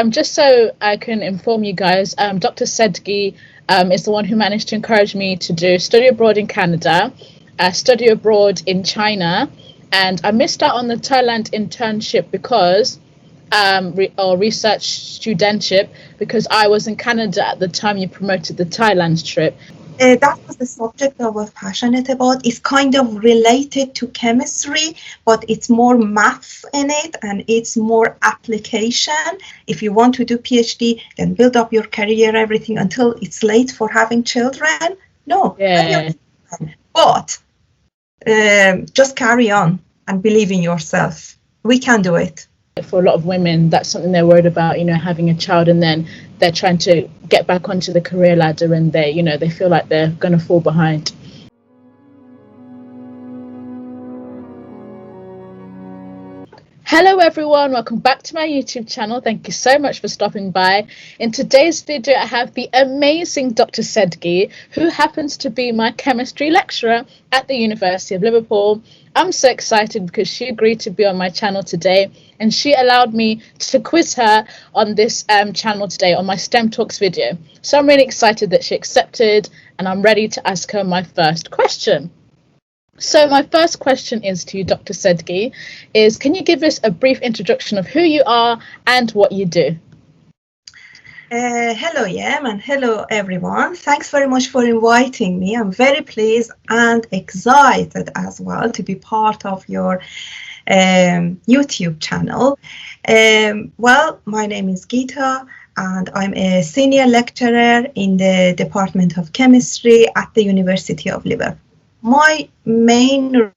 Just so I can inform you guys, Dr. Sedgi is the one who managed to encourage me to do study abroad in Canada, study abroad in China, and I missed out on the Thailand internship because, or research studentship, because I was in Canada at the time you promoted the Thailand trip. That was the subject I was passionate about. It's kind of related to chemistry, but it's more maths in it and it's more application. If you want to do PhD, then build up your career, everything until it's late for having children. No, Yeah. but just carry on and believe in yourself. We can do it. For a lot of women, that's something they're worried about, having a child, and then they're trying to get back onto the career ladder, and they feel like they're going to fall behind. Hello everyone, welcome back to my YouTube channel. Thank you so much for stopping by. In today's video, I have the amazing Dr. Sedgi, who happens to be my chemistry lecturer at the University of Liverpool. I'm so excited because she agreed to be on my channel today, and she allowed me to quiz her on this channel today on my STEM Talks video. So I'm really excited that she accepted, and I'm ready to ask her my first question. So my first question is to you, Dr. Sedgi, is can you give us a brief introduction of who you are and what you do? Hello, Yam, and hello, everyone. Thanks very much for inviting me. I'm very pleased and excited as well to be part of your YouTube channel. Well, my name is Geeta, and I'm a senior lecturer in the Department of Chemistry at the University of Liverpool. My main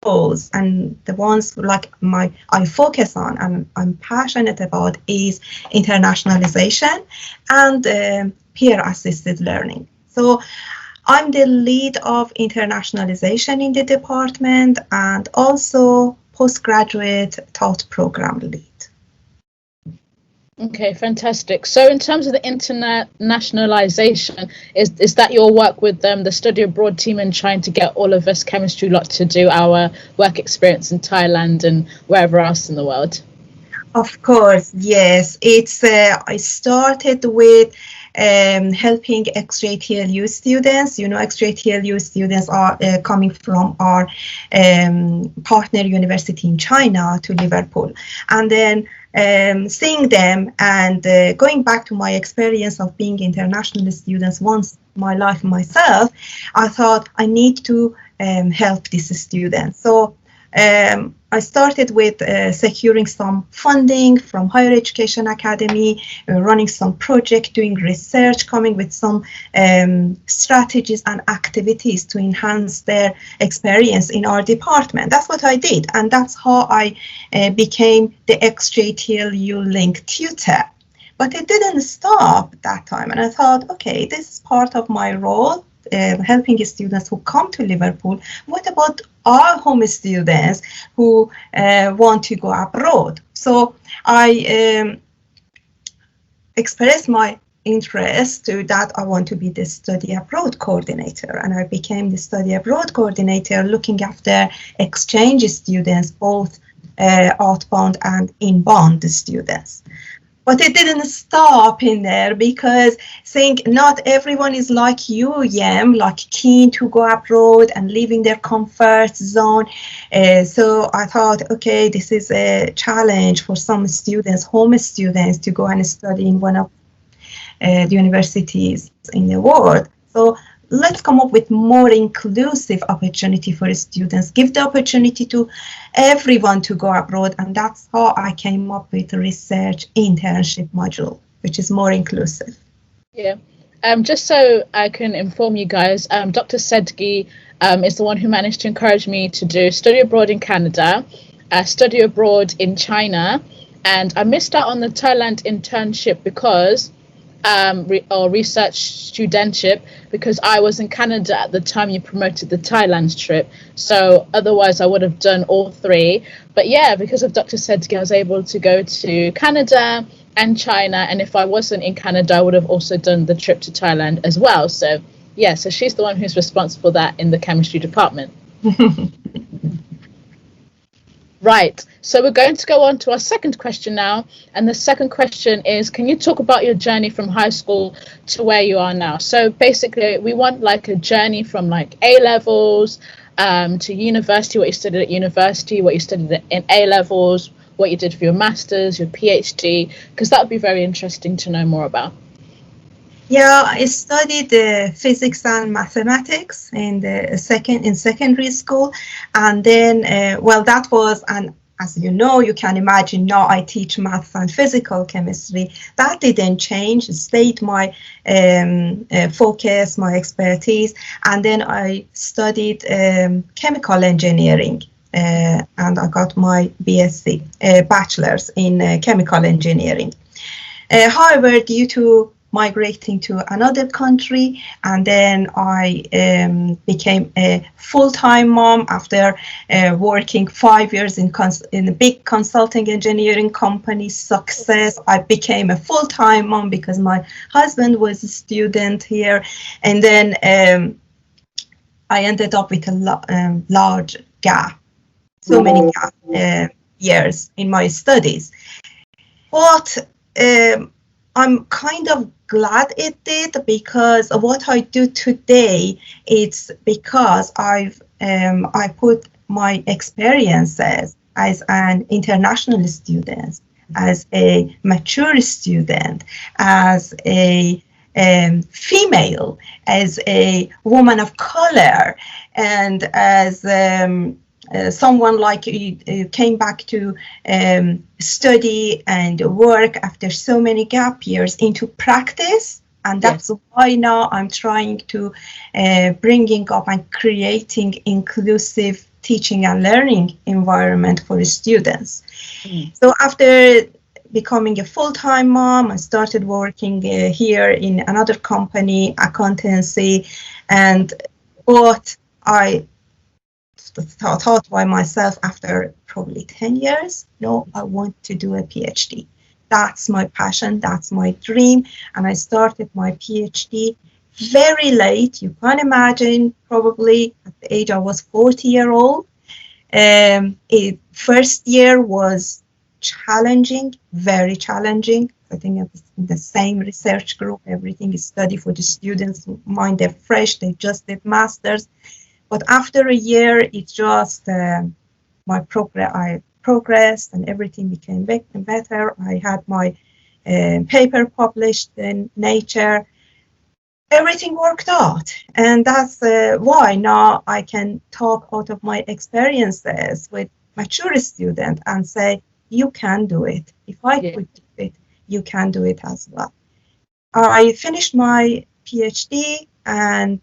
roles and the ones I focus on and I'm passionate about is internationalization and peer-assisted learning. So I'm the lead of internationalization in the department and also postgraduate taught program lead. Okay, fantastic. So in terms of the internationalization, is that your work with the study abroad team and trying to get all of us chemistry lot to do our work experience in Thailand and wherever else in the world? Of course, yes. It's I started with helping XJTLU students. XJTLU students are coming from our partner university in China to Liverpool. And then seeing them and going back to my experience of being international students once in my life myself, I thought I need to help these students. So I started with securing some funding from Higher Education Academy, running some project, doing research, coming with some strategies and activities to enhance their experience in our department. That's what I did, and that's how I became the XJTLU Link tutor. But it didn't stop that time, and I thought, okay, this is part of my role, helping students who come to Liverpool. What about our home students who want to go abroad? So I expressed my interest to that I want to be the study abroad coordinator, and I became the study abroad coordinator looking after exchange students, both outbound and inbound students. But it didn't stop in there because saying not everyone is like you, Yam, like keen to go abroad and leaving their comfort zone. So I thought, okay, this is a challenge for some students, home students, to go and study in one of the universities in the world. So let's come up with more inclusive opportunity for students, give the opportunity to everyone to go abroad, and that's how I came up with the research internship module, which is more inclusive. Yeah, just so I can inform you guys, Dr. Sedgi is the one who managed to encourage me to do study abroad in Canada, study abroad in China, and I missed out on the Thailand internship because or research studentship because I was in Canada at the time you promoted the Thailand trip. So otherwise I would have done all three. But yeah, because of Dr. Sedgi, I was able to go to Canada and China. And if I wasn't in Canada, I would have also done the trip to Thailand as well. So yeah, so she's the one who's responsible for that in the chemistry department. Right. So we're going to go on to our second question now. And the second question is, can you talk about your journey from high school to where you are now? So basically, we want like a journey from like A levels to university, what you studied at university, what you studied in A levels, what you did for your master's, your PhD, because that would be very interesting to know more about. Yeah, I studied physics and mathematics in secondary school, and then that was an, as you know, you can imagine now I teach math and physical chemistry. That didn't change, it stayed my focus, my expertise, and then I studied chemical engineering. And I got my BSc, bachelor's in chemical engineering. However, due to migrating to another country, and then I became a full-time mom after working 5 years in a big consulting engineering company. Success, I became a full-time mom because my husband was a student here, and then I ended up with a large gap, so many years in my studies. But I'm kind of glad it did, because what I do today, it's because I put my experiences as an international student, as a mature student, as a female, as a woman of color, and as someone like you came back to study and work after so many gap years into practice. And that's why now I'm trying to bringing up and creating inclusive teaching and learning environment for students. So after becoming a full-time mom, I started working here in another company, Consultancy, and what I thought by myself after probably 10 years, no, I want to do a PhD. That's my passion, that's my dream. And I started my PhD very late. You can imagine, probably at the age I was 40-year-old. First year was challenging, very challenging. I think in the same research group, everything is studied for the students' mind. They're fresh, they just did masters. But after a year, it just I progressed and everything became better. I had my paper published in Nature. Everything worked out, and that's why now I can talk out of my experiences with mature students and say, you can do it. If I could do it, you can do it as well. I finished my PhD, and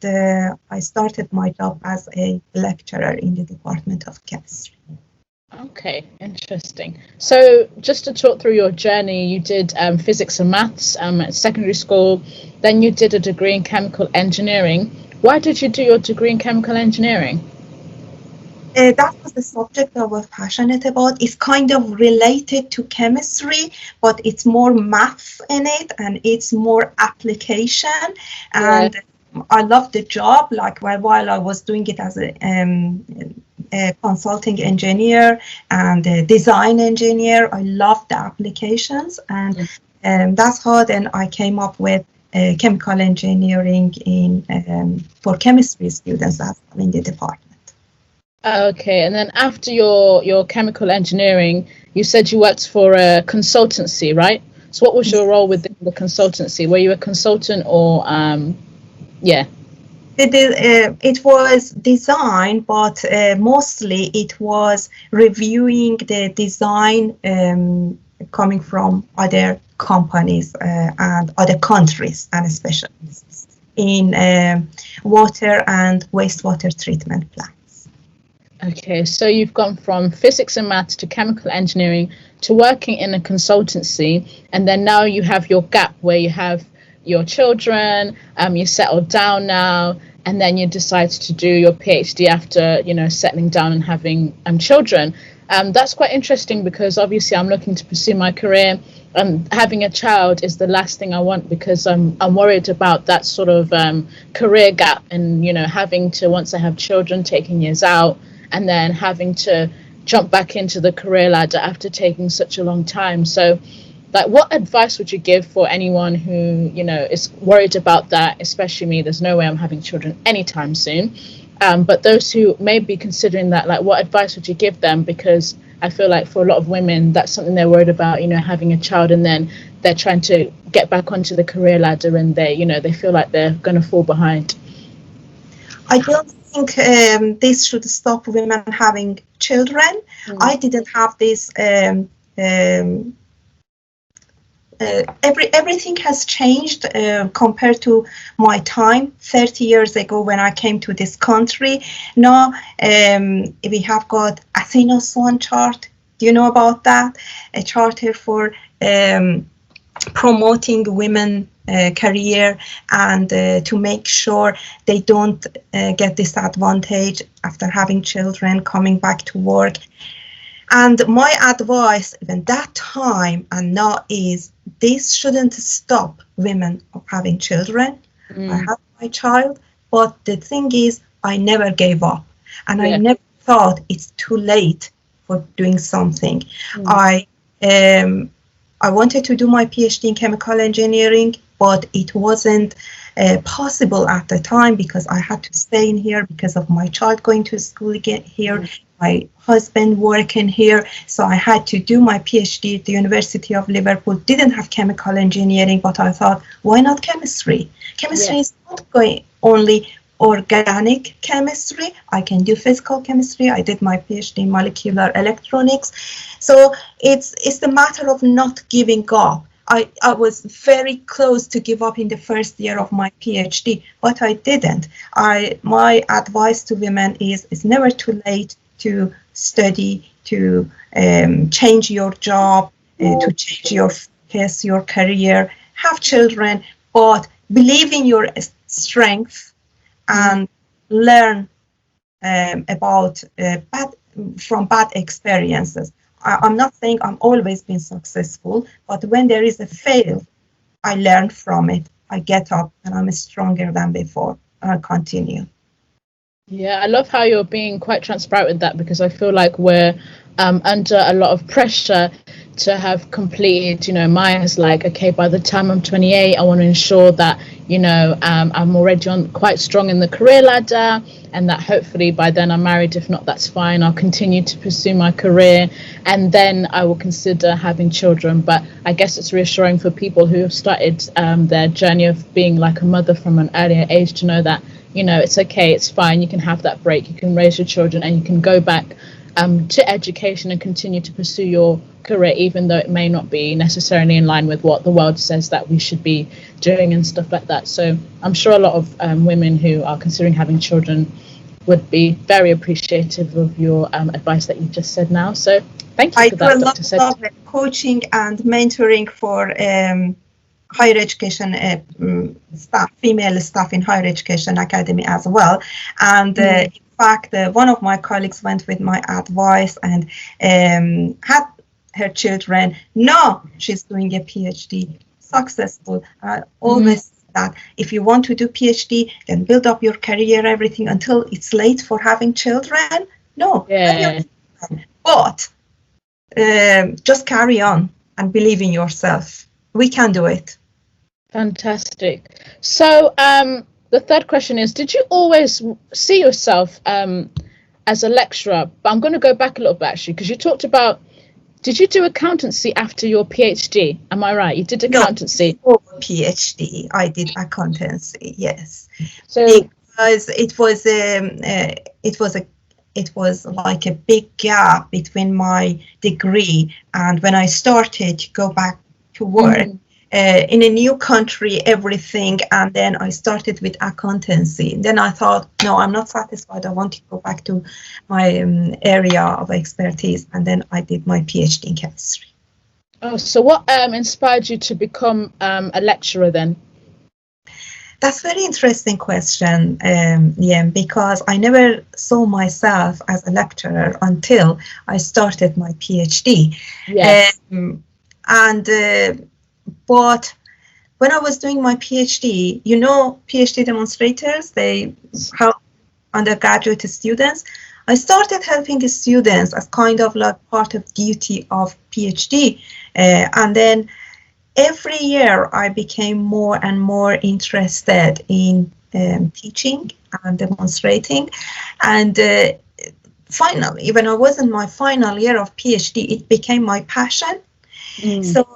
I started my job as a lecturer in the Department of Chemistry. Okay, interesting. So just to talk through your journey, you did physics and maths at secondary school, then you did a degree in chemical engineering. Why did you do your degree in chemical engineering? That was the subject I was passionate about. It's kind of related to chemistry, but it's more maths in it, and it's more application. And I loved the job, like while I was doing it as a consulting engineer and a design engineer, I loved the applications, and that's how then I came up with chemical engineering for chemistry students in the department. Okay, and then after your chemical engineering, you said you worked for a consultancy, right? So what was your role within the consultancy? Were you a consultant or, It was design, but mostly it was reviewing the design coming from other companies and other countries and specialists in water and wastewater treatment plants. Okay, so you've gone from physics and maths to chemical engineering to working in a consultancy, and then now you have your gap where you have your children, you settled down now, and then you decide to do your PhD after, settling down and having children. That's quite interesting, because obviously I'm looking to pursue my career. Having a child is the last thing I want, because I'm worried about that sort of career gap, and having to, once I have children, taking years out, and then having to jump back into the career ladder after taking such a long time. So, like, what advice would you give for anyone who, you know, is worried about that? Especially me, there's no way I'm having children anytime soon. But those who may be considering that, like, what advice would you give them? Because I feel like for a lot of women, that's something they're worried about, you know, having a child, and then they're trying to get back onto the career ladder, and they, you know, they feel like they're going to fall behind. I don't think this should stop women having children. I didn't have this. Everything has changed compared to my time 30 years ago when I came to this country. Now we have got Athena Swan chart. Do you know about that? A charter for promoting women career and to make sure they don't get disadvantaged after having children coming back to work. And my advice even that time and now is this shouldn't stop women of having children. I have my child, but the thing is I never gave up, and I never thought it's too late for doing something. I wanted to do my PhD in chemical engineering, but it wasn't possible at the time because I had to stay in here because of my child going to school again here, my husband working here. So I had to do my PhD at the University of Liverpool. Didn't have chemical engineering, but I thought, why not chemistry? Chemistry is not going only organic chemistry. I can do physical chemistry. I did my PhD in molecular electronics. So it's the matter of not giving up. I was very close to give up in the first year of my PhD, but I didn't. My advice to women is it's never too late to study, to change your job, to change your focus, your career, have children, but believe in your strength and learn about from bad experiences. I'm not saying I'm always been successful, but when there is a fail, I learn from it. I get up and I'm stronger than before. I'll continue. Yeah, I love how you're being quite transparent with that, because I feel like we're under a lot of pressure to have completed, you know, mine is like, okay, by the time I'm 28, I want to ensure that, you know, I'm already on quite strong in the career ladder, and that hopefully by then I'm married. If not, that's fine. I'll continue to pursue my career, and then I will consider having children. But I guess it's reassuring for people who have started their journey of being like a mother from an earlier age to know that, you know, it's okay, it's fine, you can have that break, you can raise your children, and you can go back to education and continue to pursue your career, even though it may not be necessarily in line with what the world says that we should be doing and stuff like that. So I'm sure a lot of women who are considering having children would be very appreciative of your advice that you just said now. So thank you for that, Dr. Said. I do a lot of coaching and mentoring for higher education staff, female staff in higher education academy as well. And in fact, one of my colleagues went with my advice and had her children. Now she's doing a PhD, successful. I always say that if you want to do PhD, then build up your career, everything until it's late for having children. No, but just carry on and believe in yourself. We can do it. Fantastic. So the third question is, did you always see yourself as a lecturer? But I'm going to go back a little bit, actually, because you talked about, did you do accountancy after your PhD? Am I right? You did accountancy? No, before PhD, I did accountancy, yes. So because it was like a big gap between my degree and when I started to go back to work. In a new country, everything, and then I started with accountancy. Then I thought, no, I'm not satisfied. I want to go back to my area of expertise, and then I did my PhD in chemistry. Oh, so what inspired you to become a lecturer then? That's a very interesting question, because I never saw myself as a lecturer until I started my PhD. Yes. But when I was doing my PhD, you know, PhD demonstrators, they help undergraduate students. I started helping the students as kind of like part of duty of PhD. And then every year I became more and more interested in teaching and demonstrating. And finally, when I was in my final year of PhD, it became my passion. So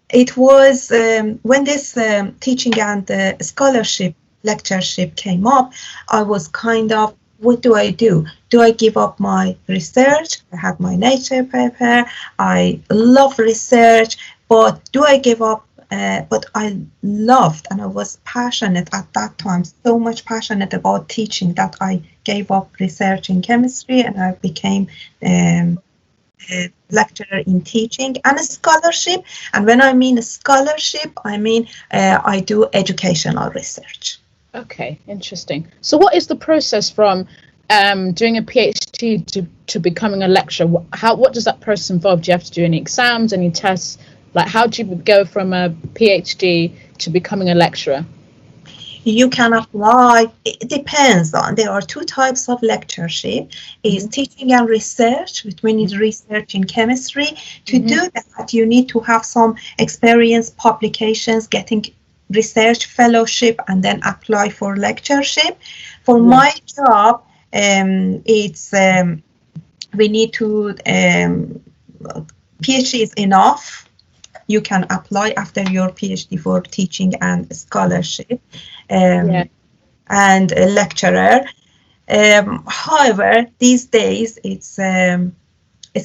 it was when this teaching and scholarship lectureship came up, I was kind of, what do I do? Do I give up my research? I had my Nature paper. I love research, but do I give up? But I loved and I was passionate at that time, so much passionate about teaching that I gave up research in chemistry and I became a lecturer in teaching and a scholarship. And when I mean a scholarship, I mean I do educational research. Okay, interesting. So what is the process from doing a PhD to becoming a lecturer? What does that process involve? Do you have to do any exams, any tests? Like, how do you go from a PhD to becoming a lecturer? You can apply, it depends on, there are two types of lectureship, is teaching and research, which means research in chemistry. To do that, you need to have some experience, publications, getting research fellowship, and then apply for lectureship. For my job, it's we need to, PhD is enough. You can apply after your PhD for teaching and scholarship and a lecturer. However, these days it's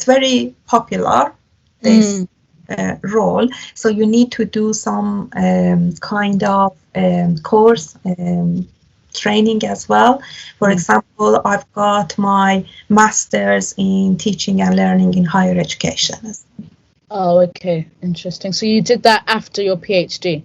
very popular, this role. So you need to do some kind of course training as well. For example, I've got my master's in teaching and learning in higher education. Oh, okay, interesting. So you did that after your PhD,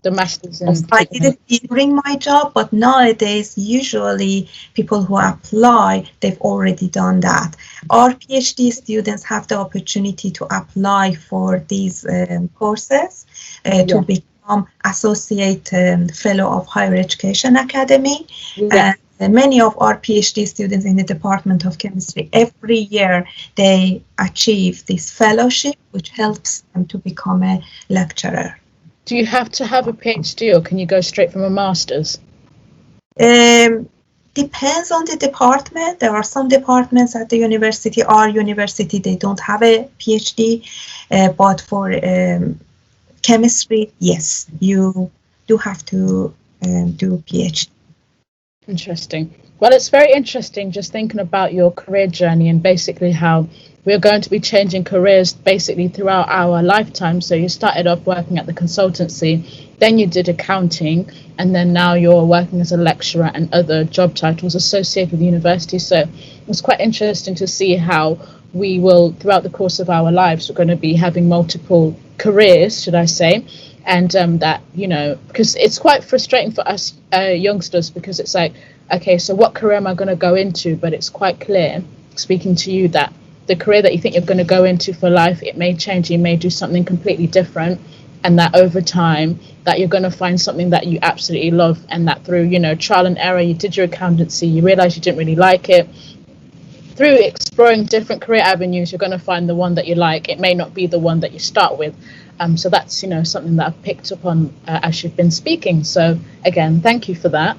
the master's in. I did it during my job, but nowadays usually people who apply, they've already done that. Our PhD students have the opportunity to apply for these courses to become associate fellow of Higher Education Academy. And many of our PhD students in the Department of Chemistry, every year they achieve this fellowship, which helps them to become a lecturer. Do you have to have a PhD or can you go straight from a master's? Depends on the department. There are some departments at the university, our university, they don't have a PhD, but for chemistry, yes, you do have to do PhD. Interesting. Well, it's very interesting just thinking about your career journey and basically how we're going to be changing careers basically throughout our lifetime. So you started off working at the consultancy, then you did accounting, and then now you're working as a lecturer and other job titles associated with the university. So it's quite interesting to see how we will, throughout the course of our lives, we're going to be having multiple careers, should I say, and that, you know, because it's quite frustrating for us youngsters, because it's like, okay, so what career am I going to go into? But it's quite clear, speaking to you, that the career that you think you're going to go into for life, it may change, you may do something completely different, and that over time that you're going to find something that you absolutely love, and that through, you know, trial and error, you did your accountancy, you realize you didn't really like it. Through exploring different career avenues, you're going to find the one that you like. It may not be the one that you start with. So that's, you know, something that I've picked up on as you've been speaking. So again, thank you for that.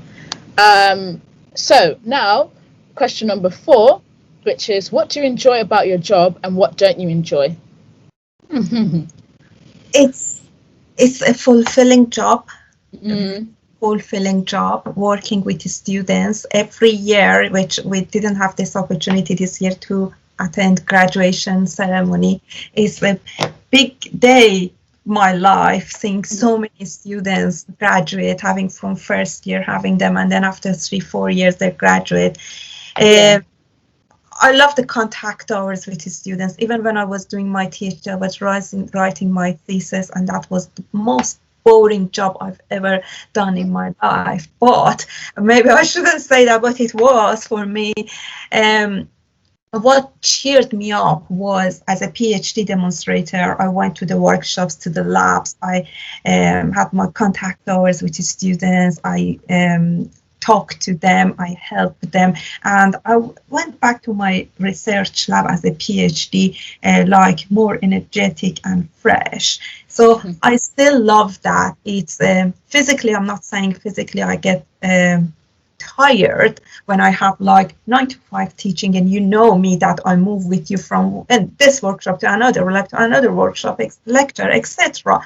So now, question number 4, which is, what do you enjoy about your job and what don't you enjoy? It's a fulfilling job. Fulfilling job, working with the students every year, which we didn't have this opportunity this year to attend graduation ceremony. It's a big day, my life, seeing so many students graduate, having from first year, having them, and then after 3-4 years they graduate. I love the contact hours with the students. Even when I was doing my PhD, I was writing my thesis, and that was the most boring job I've ever done in my life. But maybe I shouldn't say that, but it was for me. What cheered me up was, as a PhD demonstrator, I went to the workshops, to the labs. I had my contact hours with the students. I talk to them, I help them. And I went back to my research lab as a PhD, like more energetic and fresh. So I still love that. It's physically, I'm not saying physically I get tired when I have like 9 to 5 teaching, and you know me that I move with you from this workshop to another workshop, lecture, etc.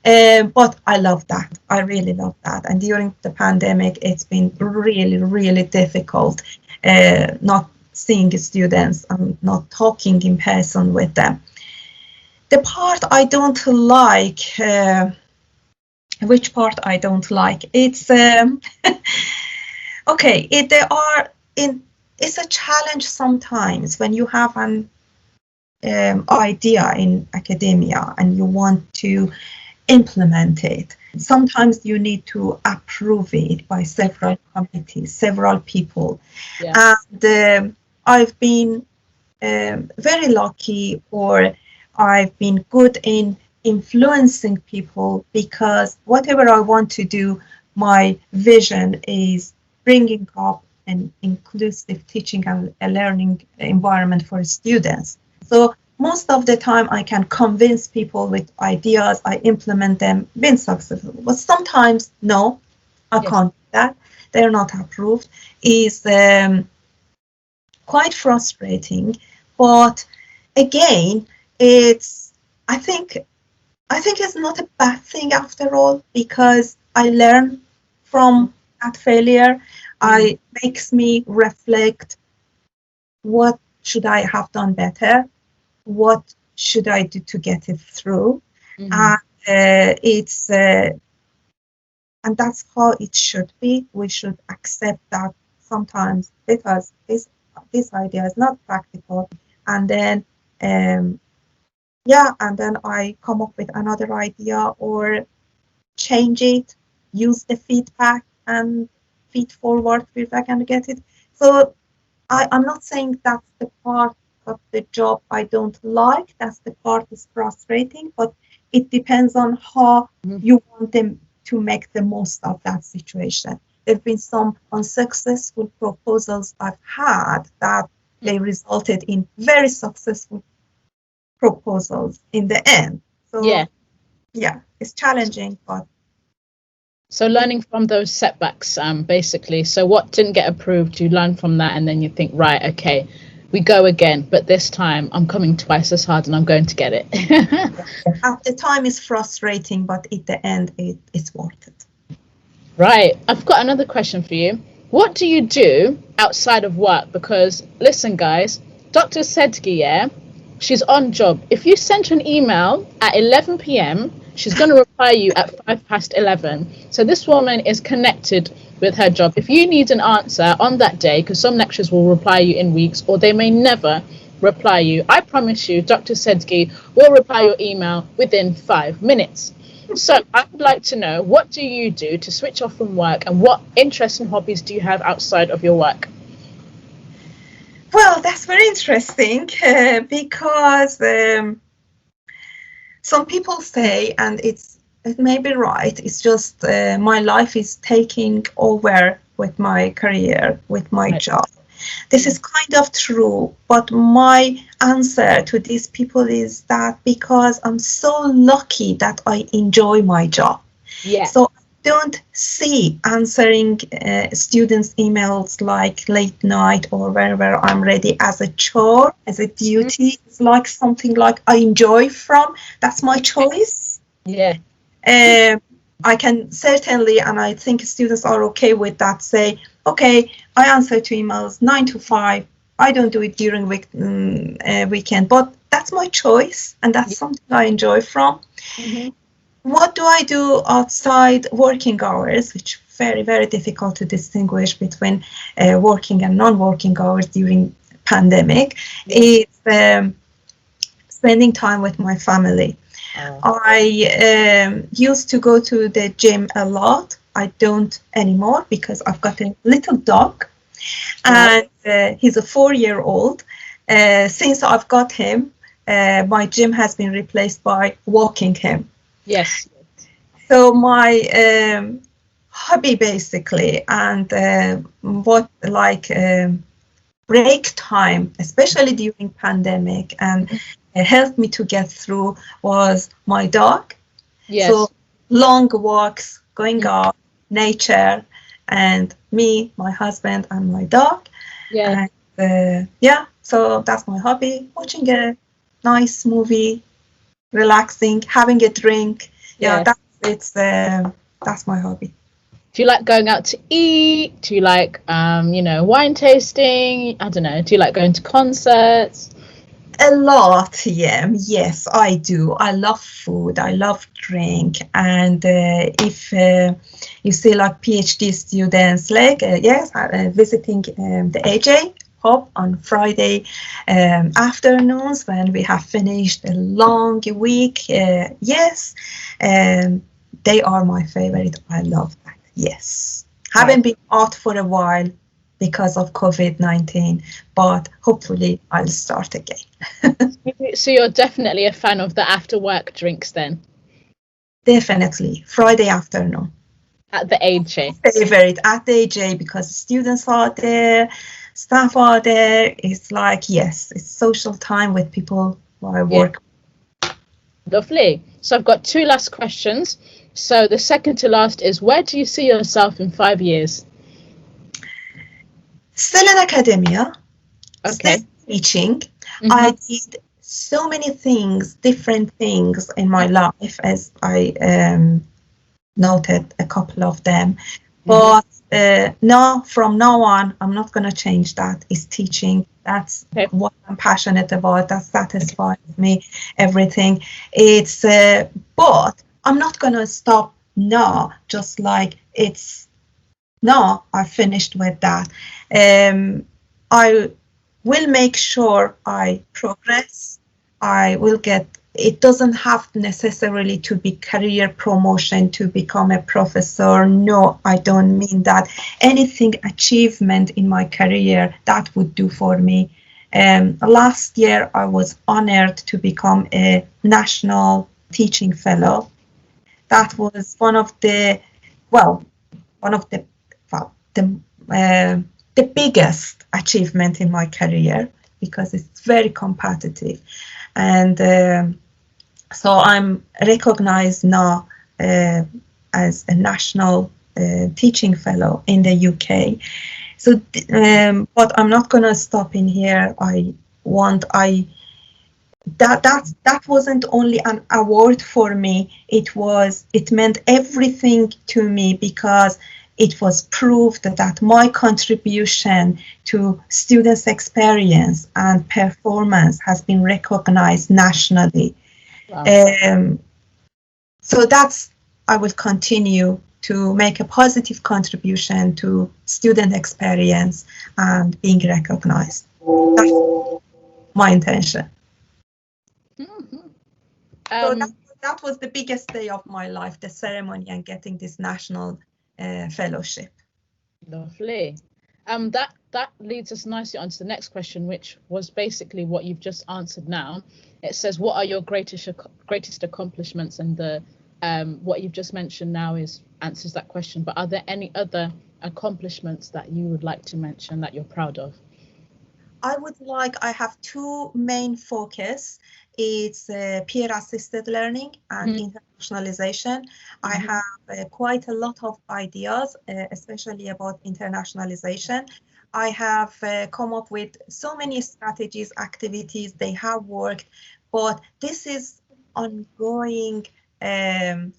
But I love that. I really love that. And during the pandemic, it's been really, really difficult not seeing students and not talking in person with them. The part I don't like, which part I don't like, it's okay. It's a challenge sometimes when you have an idea in academia and you want to implement it. Sometimes you need to approve it by several committees, several people. Yes. And I've been very lucky, or I've been good in influencing people, because whatever I want to do, my vision is bringing up an inclusive teaching and a learning environment for students. So most of the time I can convince people with ideas, I implement them, been successful. But sometimes, no, I can't do that. They're not approved. Is quite frustrating. But again, I think it's not a bad thing after all, because I learn from that failure. It makes me reflect, what should I have done better? What should I do to get it through? And and that's how it should be. We should accept that sometimes, because this idea is not practical, and then and then I come up with another idea or change it, use the feedback and feed forward feedback and get it. So I'm not saying that's the part of the job I don't like. That's the part is frustrating, but it depends on how you want them to make the most of that situation. There have been some unsuccessful proposals I've had that they resulted in very successful proposals in the end. So yeah, it's challenging, but so learning from those setbacks, basically. So what didn't get approved, you learn from that, and then you think, right, okay, we go again, but this time I'm coming twice as hard and I'm going to get it. At the time it's frustrating, but at the end it's worth it. Right. I've got another question for you. What do you do outside of work? Because listen, guys, Dr. Sedgi, she's on job. If you send her an email at 11 p.m., she's going to reply you at 11. So this woman is connected with her job. If you need an answer on that day, because some lecturers will reply you in weeks, or they may never reply you, I promise you, Dr. Sedgi will reply your email within 5 minutes. So I would like to know, what do you do to switch off from work, and what interests and hobbies do you have outside of your work? Well, that's very interesting, because some people say, and it may be right, it's just my life is taking over with my career, with my job. This is kind of true, but my answer to these people is that because I'm so lucky that I enjoy my job. So I don't see answering students' emails like late night or wherever I'm ready as a chore, as a duty. It's like something like I enjoy from. That's my choice. I can certainly, and I think students are okay with that, say, okay, I answer to emails 9 to 5. I don't do it during weekend, but that's my choice, and that's something I enjoy from. What do I do outside working hours, which very, very difficult to distinguish between working and non-working hours during pandemic, is spending time with my family. I used to go to the gym a lot. I don't anymore because I've got a little dog, and he's a 4-year-old. Since I've got him, my gym has been replaced by walking him. So my hobby basically, and what like break time, especially during pandemic, and helped me to get through was my dog. Yes. So long walks, going out, nature, and me, my husband, and my dog. Yeah. And yeah, so that's my hobby, watching a nice movie, relaxing, having a drink. Yeah, Yeah. that's my hobby. Do you like going out to eat? Do you like, wine tasting? I don't know. Do you like going to concerts? A lot, yeah. Yes, I do. I love food. I love drink. And if you see like PhD students, like yes, visiting the AJ hub on Friday afternoons when we have finished a long week. Yes, um, they are my favorite. I love that. Yes, haven't been out for a while because of COVID-19, but hopefully I'll start again. So you're definitely a fan of the after work drinks then Definitely Friday afternoon. at the AJ. Favorite at the AJ because students are there, staff are there. It's like, yes, it's social time with people who I work. Lovely. So I've got two last questions. So the second to last is, where do you see yourself in 5 years? Still in academia, Okay. still teaching. I did so many things, different things in my life, as I noted a couple of them. But now, from now on, I'm not going to change that. It's teaching. That's what I'm passionate about. That satisfies me, everything. It's, but I'm not going to stop now, just like it's, no, I finished with that. I will make sure I progress. I will get, it doesn't have necessarily to be career promotion to become a professor. No, I don't mean that. Anything achievement in my career, that would do for me. Last year, I was honored to become a national teaching fellow. That was one of the, well, one of the, well, the biggest achievement in my career because it's very competitive. And so I'm recognized now as a national teaching fellow in the UK. So, but I'm not going to stop in here. That wasn't only an award for me. It meant everything to me because it was proved that my contribution to students' experience and performance has been recognized nationally. Wow. So I will continue to make a positive contribution to student experience and being recognized. That's my intention. So that was the biggest day of my life, the ceremony and getting this national fellowship. Lovely. That leads us nicely on to the next question, which was basically what you've just answered now. It says, what are your greatest accomplishments? And the what you've just mentioned now answers that question. But are there any other accomplishments that you would like to mention that you're proud of? I have two main focus. It's peer-assisted learning and internationalization. I have quite a lot of ideas, especially about internationalization. I have come up with so many strategies, activities, they have worked, but this is ongoing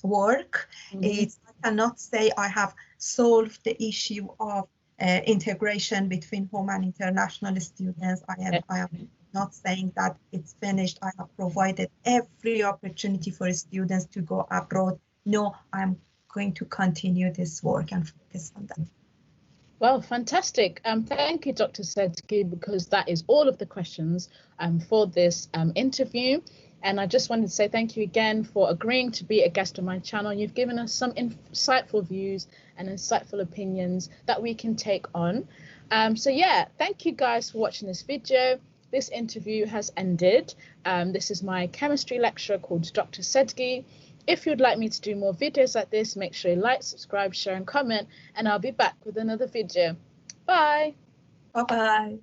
work. I cannot say I have solved the issue of integration between home and international students. I am not saying that it's finished. I have provided every opportunity for students to go abroad. No, I'm going to continue this work and focus on that. Well, fantastic. Thank you, Dr. Sedghi, because that is all of the questions for this interview. And I just wanted to say thank you again for agreeing to be a guest on my channel. You've given us some insightful views and insightful opinions that we can take on. So yeah, thank you guys for watching this video. This interview has ended. This is my chemistry lecturer called Dr. Sedghi. If you'd like me to do more videos like this, make sure you like, subscribe, share, and comment, and I'll be back with another video. Bye. Bye-bye.